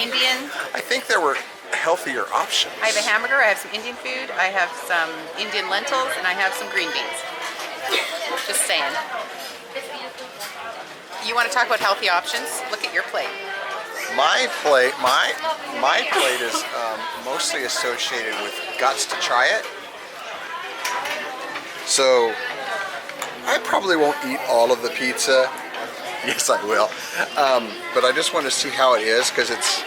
Indian. I think there were healthier options. I have a hamburger, I have some Indian food, I have some Indian lentils, and I have some green beans. Just saying. You want to talk about healthy options? Look at your plate. My plate is mostly associated with guts to try it. So I probably won't eat all of the pizza. Yes, I will. But I just want to see how it is, because it's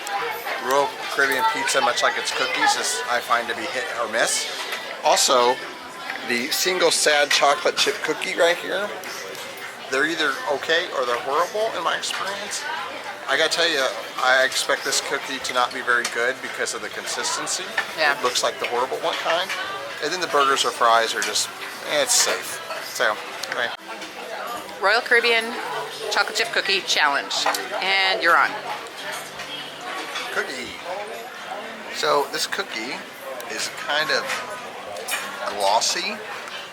Royal Caribbean pizza, much like its cookies, is I find to be hit or miss. Also, the single sad chocolate chip cookie right here, they're either okay or they're horrible in my experience. I gotta tell you, I expect this cookie to not be very good because of the consistency. Yeah. It looks like the horrible one kind. And then the burgers or fries are just, it's safe. So, anyway. Royal Caribbean chocolate chip cookie challenge. And you're on. Cookie. So this cookie is kind of glossy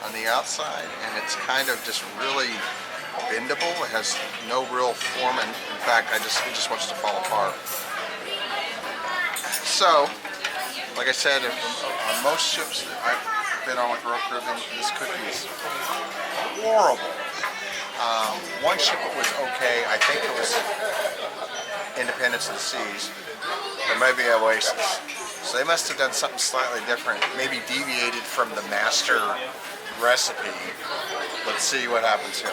on the outside, and it's kind of just really bendable. It has no real form, and in fact, it just wants to fall apart. So, like I said, on most ships that I've been on with Royal Caribbean, this cookie is horrible. One ship it was okay. I think it was Independence of the Seas, or maybe Oasis. So they must have done something slightly different, maybe deviated from the master recipe. Let's see what happens here.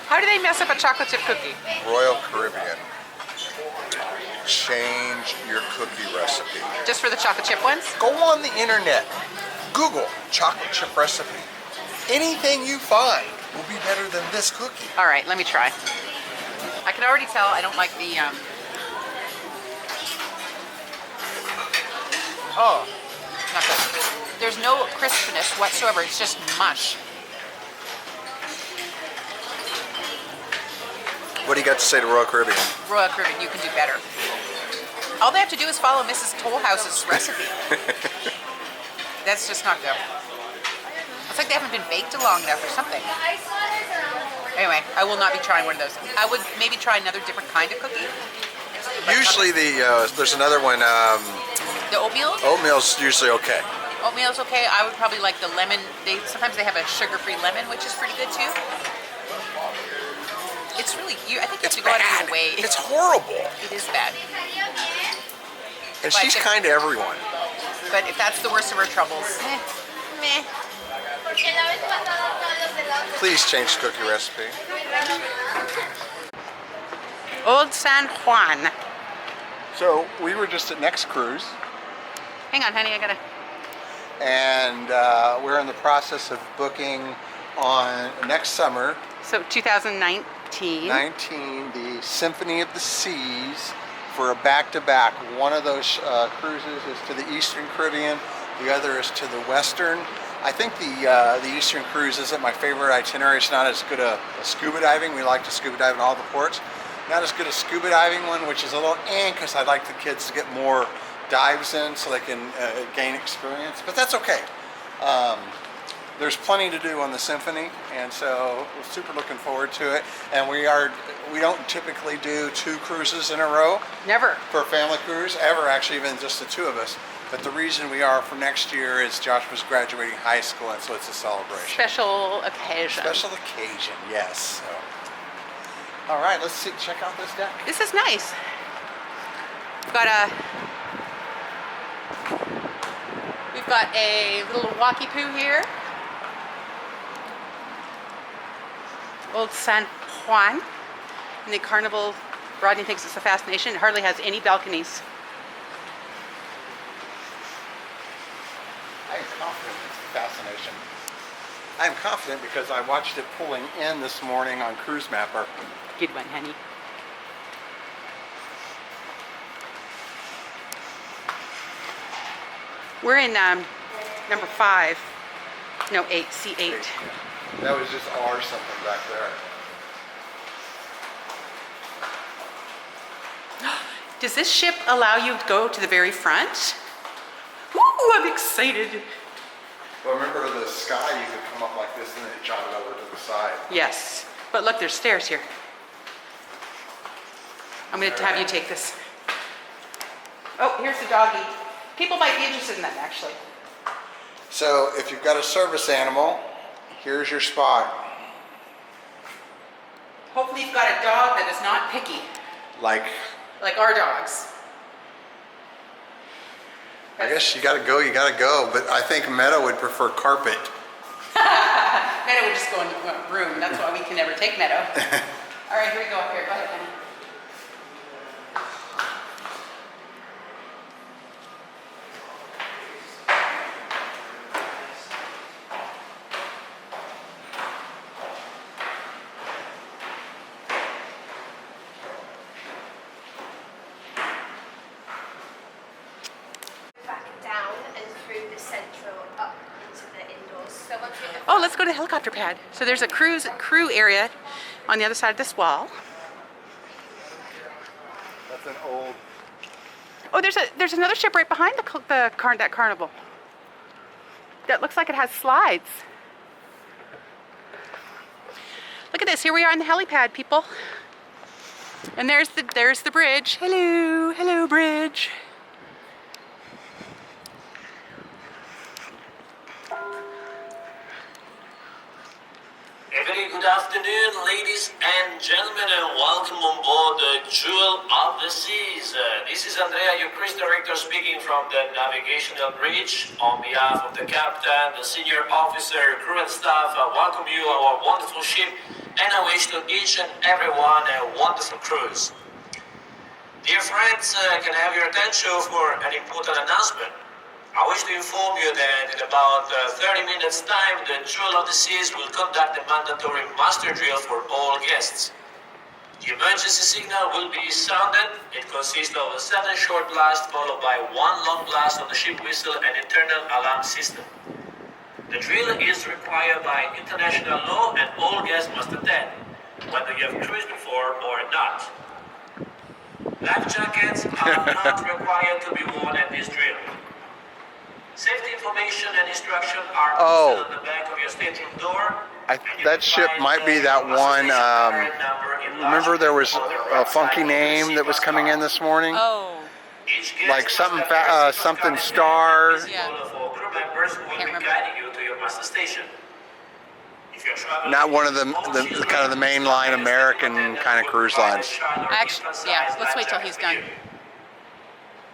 How do they mess up a chocolate chip cookie? Royal Caribbean. Change your cookie recipe. Just for the chocolate chip ones? Go on the internet. Google chocolate chip recipe. Anything you find will be better than this cookie. All right, let me try. I can already tell I don't like the, oh, not good. There's no crispness whatsoever. It's just mush. What do you got to say to Royal Caribbean? Royal Caribbean, you can do better. All they have to do is follow Mrs. Tollhouse's recipe. That's just not good. It's like they haven't been baked long enough or something. Anyway, I will not be trying one of those. I would maybe try another different kind of cookie. Usually there's another one. The oatmeal? Oatmeal's usually okay. Oatmeal's okay. I would probably like the lemon. Sometimes they have a sugar-free lemon, which is pretty good too. It's really, I think you have to go out of your way. It's horrible. It is bad. And she's kind to everyone. But if that's the worst of her troubles, meh. Please change the cookie recipe. Old San Juan. So we were just at Next Cruise. Hang on, honey, I gotta. And we're in the process of booking on next summer. So 2019. 19, the Symphony of the Seas for a back-to-back. One of those cruises is to the Eastern Caribbean. The other is to the Western. I think the Eastern cruise isn't my favorite itinerary. It's not as good a scuba diving. We like to scuba dive in all the ports. Not as good a scuba diving one, which is a little because I'd like the kids to get more dives in so they can gain experience. But that's okay. There's plenty to do on the Symphony, and so we're super looking forward to it. And we don't typically do 2 cruises in a row. Never. For a family cruise, ever, actually, even just the 2 of us. But the reason we are for next year is Josh was graduating high school, and so it's a celebration. Special occasion. Special occasion, yes. So. All right, let's see. Check out this deck. This is nice. We've got a little walkie poo here. Old San Juan. And the Carnival, Rodney thinks it's a fascination. It hardly has any balconies. I am confident it's a fascination. I am confident because I watched it pulling in this morning on Cruise Mapper. Good one, honey. We're in number 5. No, 8, C8. That was just R something back there. Does this ship allow you to go to the very front? Ooh, I'm excited. Well, remember the sky, you could come up like this and then jog it over to the side. Yes, but look, there's stairs here. I'm going to have you take this. Oh, here's the doggy. People might be interested in that, actually. So if you've got a service animal, here's your spot. Hopefully you've got a dog that is not picky, Like our dogs. I guess you gotta go, but I think Meadow would prefer carpet. Meadow would just go in the room. That's why we can never take Meadow. All right, here we go. Here, go ahead, honey. Oh, let's go to the helicopter pad. So there's a crew area on the other side of this wall. That's an old. Oh, there's another ship right behind that carnival. That looks like it has slides. Look at this. Here we are on the helipad, people. And there's the bridge. Hello, bridge. A very good afternoon, ladies and gentlemen, and welcome on board the Jewel of the Seas. This is Andrea, your cruise director, speaking from the navigational bridge. On behalf of the captain, the senior officer, crew and staff, I welcome you on our wonderful ship, and I wish to each and everyone a wonderful cruise. Dear friends, can I have your attention for an important announcement? I wish to inform you that in about 30 minutes time, the Jewel of the Seas will conduct a mandatory muster drill for all guests. The emergency signal will be sounded. It consists of a 7 short blasts followed by 1 long blast of the ship whistle and internal alarm system. The drill is required by international law and all guests must attend, whether you have cruised before or not. Life jackets are not required to be worn at this drill. Safety information and instruction are posted on the back of your stateroom door. That ship might be that one. Remember there was a funky name that was coming in this morning? Oh. Like something something Star. Yeah. Can't remember. Not one of the kind of the mainline American kind of cruise lines. Actually, yeah. Let's wait till he's done.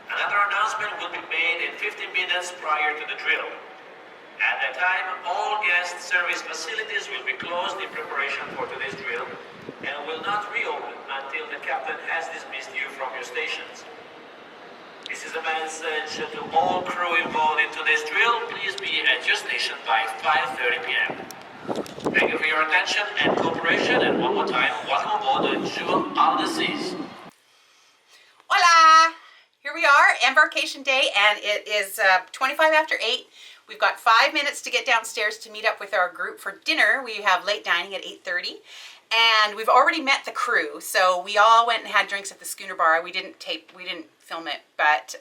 Another announcement will be made in 15 minutes prior to the drill. At that time, all guest service facilities will be closed in preparation for today's drill and will not reopen until the captain has dismissed you from your stations. This is a message to all crew involved in today's drill. Please be at your station by 5:30 p.m. Thank you for your attention and cooperation, and one more time, welcome aboard the Jewel of the Seas. Hola! Here we are, Embarkation Day, and it is 25 after 8. We've got 5 minutes to get downstairs to meet up with our group for dinner. We have late dining at 8:30, and we've already met the crew. So we all went and had drinks at the Schooner Bar. We didn't film it, but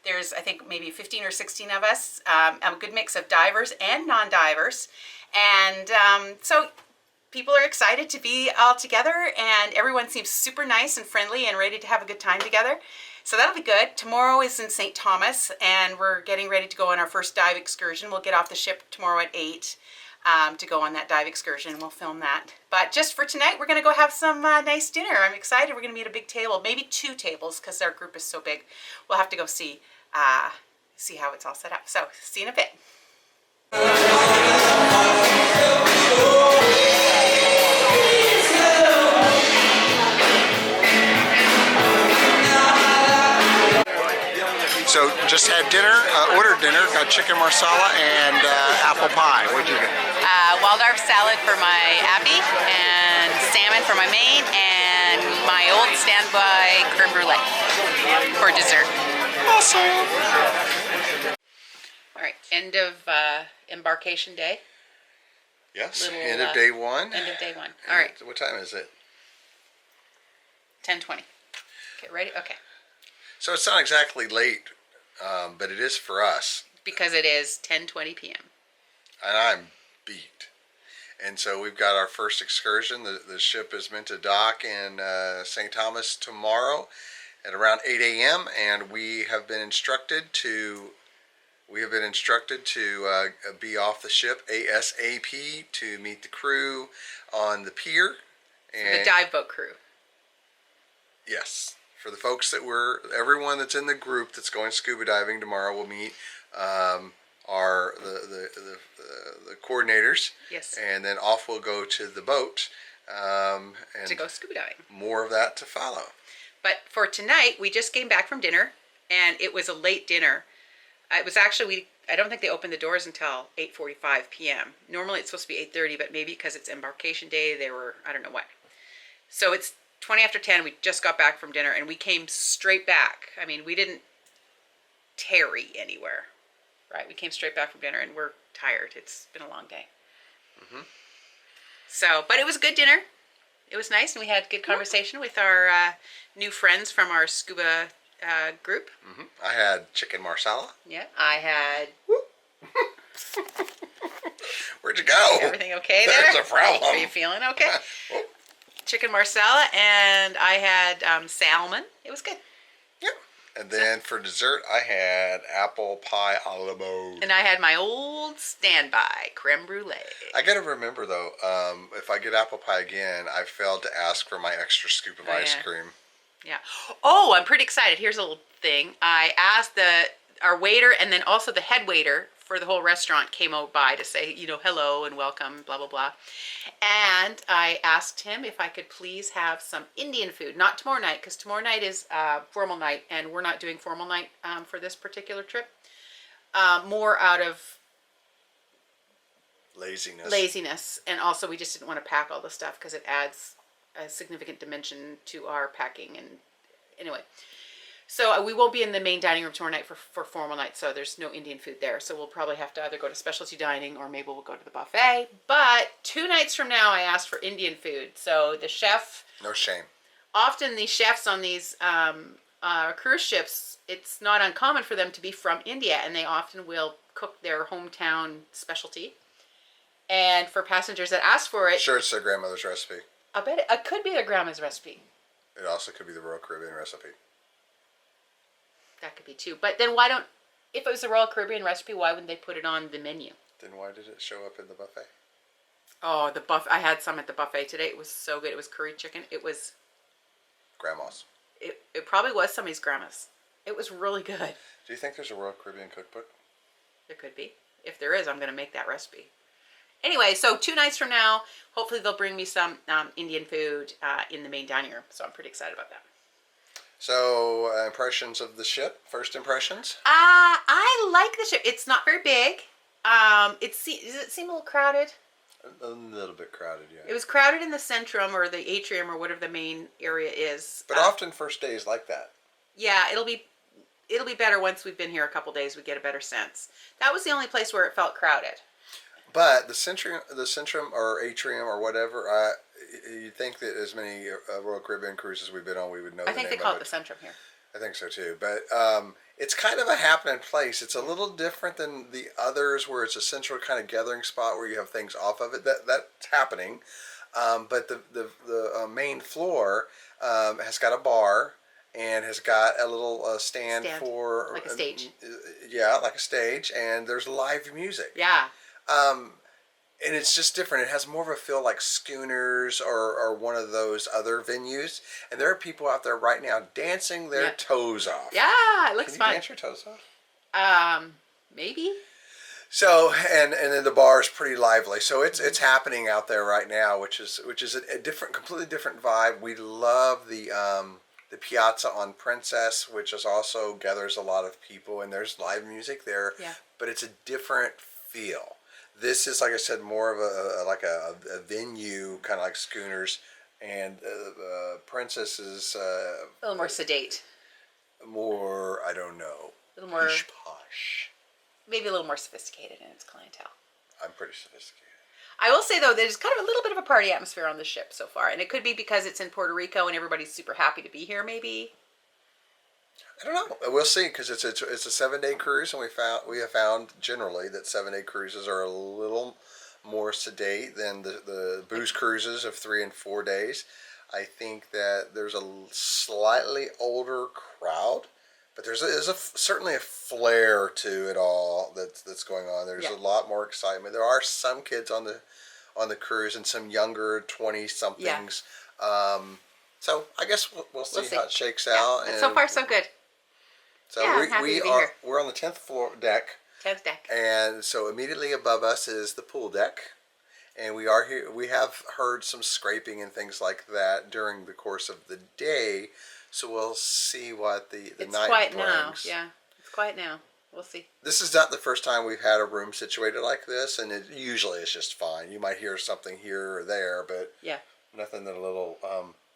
there's, I think, maybe 15 or 16 of us, a good mix of divers and non-divers. And so people are excited to be all together, and everyone seems super nice and friendly and ready to have a good time together. So that'll be good. Tomorrow is in St. Thomas, and we're getting ready to go on our first dive excursion. We'll get off the ship tomorrow at 8 to go on that dive excursion, and we'll film that. But just for tonight, we're going to go have some nice dinner. I'm excited. We're going to be at a big table, maybe 2 tables, because our group is so big. We'll have to go see how it's all set up. So see you in a bit. So just had dinner, ordered dinner, got chicken marsala and apple pie. What'd you get? Waldorf salad for my Abby, and salmon for my main, and my old standby creme brulee for dessert. Awesome! All right, end of Embarkation Day. Yes, end of day 1. End of day 1. All right. What time is it? 10:20. Okay, ready? Okay. So it's not exactly late, but it is for us. Because it is 10:20 p.m. And I'm beat. And so we've got our first excursion. The ship is meant to dock in St. Thomas tomorrow at around 8 a.m. And we have been instructed to be off the ship ASAP to meet the crew on the pier. And The dive boat crew. yes, for the folks everyone that's in the group that's going scuba diving tomorrow will meet the coordinators. Yes. And then off we'll go to the boat. And To go scuba diving. more of that to follow. But for tonight, we just came back from dinner, and it was a late dinner. It was actually, I don't think they opened the doors until 8:45 p.m. Normally it's supposed to be 8:30, but maybe because it's Embarkation Day, they were, I don't know what. So it's 20 after 10. We just got back from dinner, and we came straight back. I mean, we didn't tarry anywhere, right? We came straight back from dinner, and we're tired. It's been a long day. Mm-hmm. So, but it was a good dinner. It was nice, and we had good conversation with our new friends from our scuba group. Mm-hmm. I had chicken marsala. Yeah, I had. Where'd you go? Everything okay there? There's a problem. Are you feeling okay? Chicken marsala, and I had salmon. It was good. Yep. And then for dessert, I had apple pie a la mode. And I had my old standby creme brulee. I gotta remember though, if I get apple pie again, I failed to ask for my extra scoop of ice cream. Yeah. Oh, I'm pretty excited. Here's a little thing. I asked our waiter, and then also the head waiter for the whole restaurant came by to say, hello and welcome, blah, blah, blah. And I asked him if I could please have some Indian food. Not tomorrow night, because tomorrow night is formal night, and we're not doing formal night for this particular trip. More out of laziness. And also we just didn't want to pack all the stuff because it adds a significant dimension to our packing. And anyway, so we won't be in the main dining room tomorrow night for formal night, so there's no Indian food there. So we'll probably have to either go to specialty dining or maybe we'll go to the buffet. But 2 nights from now, I asked for Indian food. So the chef... No shame. Often the chefs on these cruise ships, it's not uncommon for them to be from India, and they often will cook their hometown specialty. And for passengers that ask for it... Sure, it's their grandmother's recipe. I bet it could be their grandma's recipe. It also could be the Royal Caribbean recipe. That could be too. But then if it was the Royal Caribbean recipe, why wouldn't they put it on the menu? Then why did it show up in the buffet? Oh, the buffet. I had some at the buffet today. It was so good. It was curry chicken. It was... Grandma's. It probably was somebody's grandma's. It was really good. Do you think there's a Royal Caribbean cookbook? There could be. If there is, I'm going to make that recipe. Anyway, so 2 nights from now, hopefully they'll bring me some Indian food in the main dining room. So I'm pretty excited about that. So, impressions of the ship? First impressions? I like the ship. It's not very big. Does it seem a little crowded? A little bit crowded, yeah. It was crowded in the centrum or the atrium or whatever the main area is. But often first day is like that. Yeah, it'll be better once we've been here a couple days. We get a better sense. That was the only place where it felt crowded. But the centrum or atrium or whatever, you'd think that as many Royal Caribbean cruises we've been on, we would know. I think they call it the centrum here. I think so too. But it's kind of a happening place. It's a little different than the others, where it's a central kind of gathering spot where you have things off of it. That's happening. But the main floor has got a bar and has got a little stand for like a stage. Yeah, like a stage, and there's live music. Yeah. And it's just different. It has more of a feel like Schooners or one of those other venues. And there are people out there right now dancing their toes off. Yeah, it looks Can fun. you dance your toes off? Maybe. So, and then the bar is pretty lively. So it's happening out there right now, which is a completely different vibe. We love the piazza on Princess, which is also gathers a lot of people, and there's live music there. Yeah. But it's a different feel. This is, like I said, more of a venue, kind of like Schooners, and Princess is a little more sedate. More, I don't know, a little more pish posh. Maybe a little more sophisticated in its clientele. I'm pretty sophisticated. I will say, though, there's kind of a little bit of a party atmosphere on the ship so far, and it could be because it's in Puerto Rico and everybody's super happy to be here, maybe. I don't know. We'll see, because it's a 7-day cruise, and we have found generally that 7-day cruises are a little more sedate than the booze cruises of 3 and 4 days. I think that there's a slightly older crowd, but there's certainly a flair to it all that's going on. There's a lot more excitement. There are some kids on the cruise and some younger 20 somethings. So I guess we'll see how it shakes out. And so far, so good. So I'm happy to be here. we're on the 10th floor deck. 10th deck. And so immediately above us is the pool deck. And we are here. We have heard some scraping and things like that during the course of the day. So we'll see what the night quiet brings. now. Yeah, it's quiet now. We'll see. This is not the first time we've had a room situated like this, and usually it's just fine. You might hear something here or there, but nothing that a little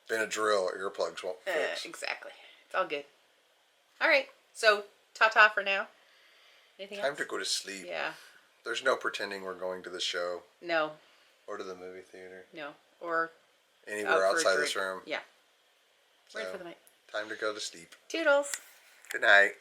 Benadryl or earplugs won't fix. Exactly. It's all good. All right. So, ta-ta for now. Anything else? Time to go to sleep. Yeah. There's no pretending we're going to the show. No. Or to the movie theater. No. Or anywhere outside this room. Yeah. So, We're in for the night. Time to go to sleep. Toodles. Good night.